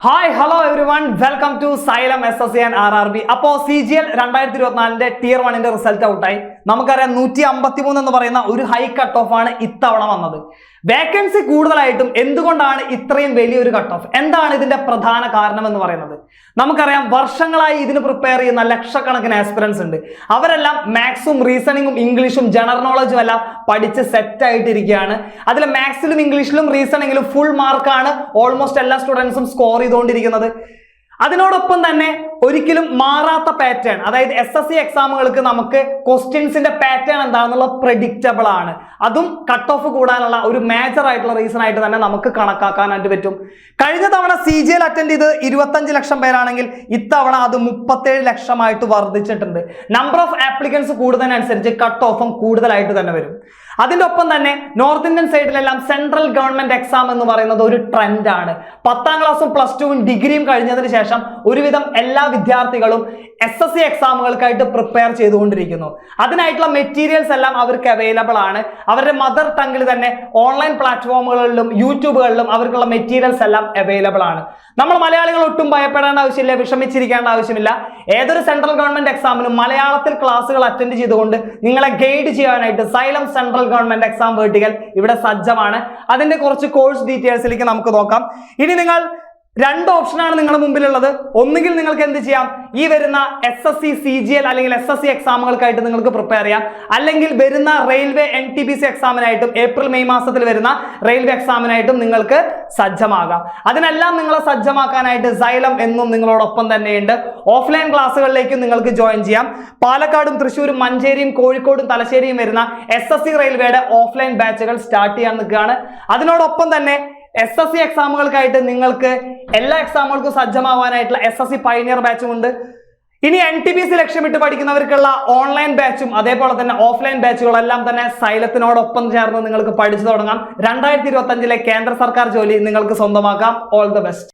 Hi hello everyone welcome to Xylem SSC and RRB. അപ്പോൾ CGL 2024 Tier 1 result ഔട്ടായി. നമുക്കറിയാം 153 എന്ന് പറയുന്ന ഒരു ഹൈ കട്ട് ഓഫ് ആണ് ഇത്തവണ വന്നത്. വേക്കൻസി കൂടുതലായിട്ടും എന്തുകൊണ്ടാണ് ഇത്രയും വലിയൊരു കട്ട് ഓഫ്? എന്താണ് ഇതിന്റെ പ്രധാന കാരണം എന്ന് പറയുന്നത്? നമുക്കറിയാം വർഷങ്ങളായി ഇതിന് പ്രിപ്പയർ ചെയ്യുന്ന ലക്ഷക്കണക്കിന് ആസ്പിറൻസ് ഉണ്ട്. അവരെല്ലാം മാത്സും റീസണിങ്ങും ഇംഗ്ലീഷും ജനറൽ നോളജും എല്ലാം പഠിച്ച് സെറ്റ് ആയിട്ടിരിക്കുകയാണ്. അതിൽ മാത്സിലും ഇംഗ്ലീഷിലും റീസണിങ്ങിലും ഫുൾ മാർക്കാണ് ഓൾമോസ്റ്റ് എല്ലാ സ്റ്റുഡൻസും സ്കോർ ചെയ്തുകൊണ്ടിരിക്കുന്നത്. അതിനോടൊപ്പം തന്നെ ഒരിക്കലും മാറാത്ത പാറ്റേൺ, അതായത് SSC എക്സാമുകൾക്ക് നമുക്ക് ക്വസ്റ്റ്യൻസിന്റെ പാറ്റേൺ എന്താണെന്നുള്ളത് പ്രെഡിക്റ്റബിൾ ആണ്. അതും കട്ട് ഓഫ് കൂടാനുള്ള ഒരു മേജർ ആയിട്ടുള്ള റീസൺ ആയിട്ട് തന്നെ നമുക്ക് കണക്കാക്കാനായിട്ട് പറ്റും. കഴിഞ്ഞ തവണ CGL അറ്റൻഡ് ചെയ്ത് 25 ലക്ഷം പേരാണെങ്കിൽ ഇത്തവണ അത് 37 ലക്ഷമായിട്ട് വർദ്ധിച്ചിട്ടുണ്ട്. നമ്പർ ഓഫ് ആപ്ലിക്കൻസ് കൂടുന്നതിനനുസരിച്ച് കട്ട് ഓഫും കൂടുതലായിട്ട് തന്നെ വരും. അതിൻ്റെ ഒപ്പം തന്നെ നോർത്ത് ഇന്ത്യൻ സൈഡിലെല്ലാം സെൻട്രൽ ഗവൺമെന്റ് എക്സാം എന്ന് പറയുന്നത് ഒരു ട്രെൻഡാണ്. 10ാം ക്ലാസ്സും +2 ഡിഗ്രിയും കഴിഞ്ഞതിന് ശേഷം ഒരുവിധം എല്ലാ വിദ്യാർത്ഥികളും SSC എക്സാമുകൾക്കായിട്ട് പ്രിപ്പയർ ചെയ്തുകൊണ്ടിരിക്കുന്നു. അതിനായിട്ടുള്ള മെറ്റീരിയൽസ് എല്ലാം അവർക്ക് അവൈലബിൾ ആണ്. അവരുടെ മദർ ടങ്ങിൽ തന്നെ ഓൺലൈൻ പ്ലാറ്റ്ഫോമുകളിലും യൂട്യൂബുകളിലും അവർക്കുള്ള മെറ്റീരിയൽസ് എല്ലാം അവൈലബിൾ ആണ്. നമ്മൾ മലയാളികൾ ഒട്ടും ഭയപ്പെടേണ്ട ആവശ്യമില്ല, വിഷമിച്ചിരിക്കേണ്ട ആവശ്യമില്ല. ഏതൊരു സെൻട്രൽ ഗവൺമെന്റ് എക്സാമിനും മലയാളത്തിൽ ക്ലാസ്സുകൾ അറ്റൻഡ് ചെയ്തുകൊണ്ട് നിങ്ങളെ ഗൈഡ് ചെയ്യാനായിട്ട് xylem central government exam vertical ഇവിടെ സജ്ജമാണ്. അതിന്റെ കുറച്ച് കോഴ്സ് ഡീറ്റെയിൽസിലേക്ക് നമുക്ക് നോക്കാം. ഇനി നിങ്ങൾ രണ്ട് ഓപ്ഷനാണ് നിങ്ങളുടെ മുമ്പിലുള്ളത്. ഒന്നുകിൽ നിങ്ങൾക്ക് എന്ത് ചെയ്യാം, ഈ വരുന്ന SSC CGL അല്ലെങ്കിൽ SSC എക്സാമുകൾക്കായിട്ട് നിങ്ങൾക്ക് പ്രിപ്പയർ ചെയ്യാം. അല്ലെങ്കിൽ വരുന്ന റെയിൽവേ NTPC എക്സാമിനായിട്ടും ഏപ്രിൽ-മെയ് മാസത്തിൽ വരുന്ന റെയിൽവേ എക്സാമിനായിട്ടും നിങ്ങൾക്ക് സജ്ജമാകാം. അതിനെല്ലാം നിങ്ങളെ സജ്ജമാക്കാനായിട്ട് സൈലം എന്നും നിങ്ങളോടൊപ്പം തന്നെയുണ്ട്. ഓഫ്ലൈൻ ക്ലാസ്സുകളിലേക്കും നിങ്ങൾക്ക് ജോയിൻ ചെയ്യാം. പാലക്കാടും തൃശ്ശൂരും മഞ്ചേരിയും കോഴിക്കോടും തലശ്ശേരിയും വരുന്ന SSC റെയിൽവേയുടെ ഓഫ്ലൈൻ ബാച്ചുകൾ സ്റ്റാർട്ട് ചെയ്യാൻ നിൽക്കുകയാണ്. അതിനോടൊപ്പം തന്നെ SSC എക്സാമുകൾക്കായിട്ട് നിങ്ങൾക്ക് എല്ലാ എക്സാമുകൾക്കും സജ്ജമാവാനായിട്ടുള്ള SSC പൈനിയർ ബാച്ചും ഉണ്ട്. ഇനി NTPC ലക്ഷ്യമിട്ട് പഠിക്കുന്നവർക്കുള്ള ഓൺലൈൻ ബാച്ചും അതേപോലെ തന്നെ ഓഫ്ലൈൻ ബാച്ചുകളെല്ലാം തന്നെ സൈലത്തിനോടൊപ്പം ചേർന്ന് നിങ്ങൾക്ക് പഠിച്ചു തുടങ്ങാം. 2025 കേന്ദ്ര സർക്കാർ ജോലി നിങ്ങൾക്ക് സ്വന്തമാക്കാം. All the best.